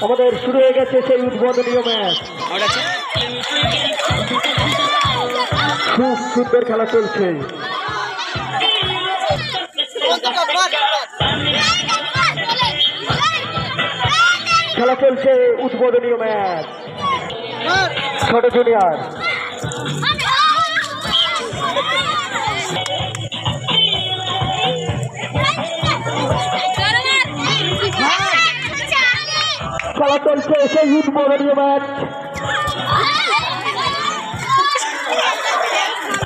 আমাদের শুরু হয়ে গেছে সেই উদ্বোধনীয় ম্যাচ। খুব সুন্দর খেলা চলছে। খেলা চলছে উদ্বোধনীয় ম্যাচ ছোট জুনিয়র। খেলা চলছে সেই উদ্বোধনীয় ম্যাচ।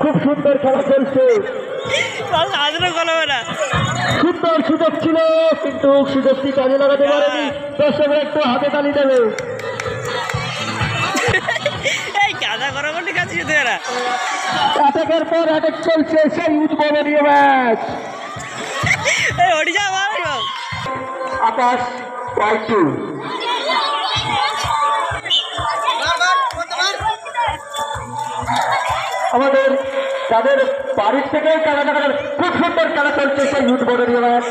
খুব সুন্দর খেলা চলছে। সুন্দর সুযোগ ছিল কিন্তু সুযোগটি কাজে লাগাতে পারেনি। দর্শকরা একটু হাতে তালি দেবে। অ্যাটাকের পর অ্যাটাক চলছে সেই উদ্বোধনীয় ম্যাচ। আকাশ পাইচু আমাদের তাদের বাড়ির থেকে খেলা দেখার খুব সুন্দর খেলা চলছে সেই উদ্বোধনীয় ম্যাচ।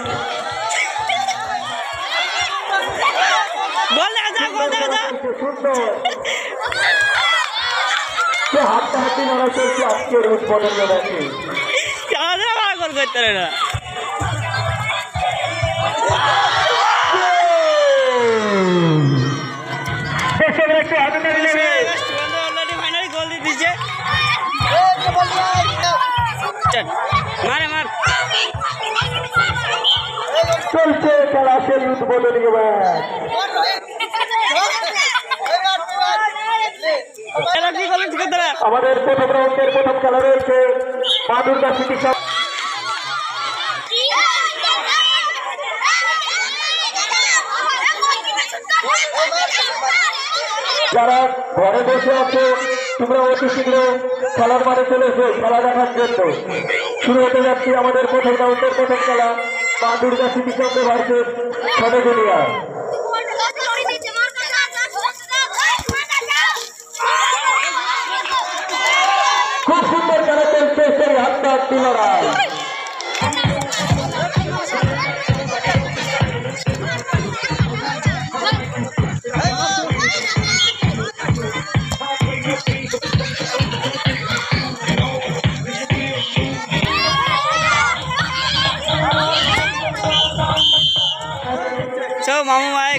হাতাহাতি লড়াই চলছে আজকের উদ্বোধনীয় ম্যাচে। চলছে খেলা সেই উদ্বোধনীয় ম্যাচ। আমাদের প্রথম রাউন্ডের প্রথম খেলা রয়েছে মা দুর্গা সিটি। যারা ঘরে বসে আছে তোমরা অতি শীঘ্র খেলার মাঠে চলে এসো খেলা দেখার জন্য। শুরু হতে যাচ্ছে আমাদের প্রথম রাউন্ডের প্রথম খেলা মা দুর্গা সিটি চন্দ্র ভার্সেস ছোট জুনিয়র। খুব সুন্দর খেলা চলছে সেই হাতাহাতি লড়াই। মামু ভাই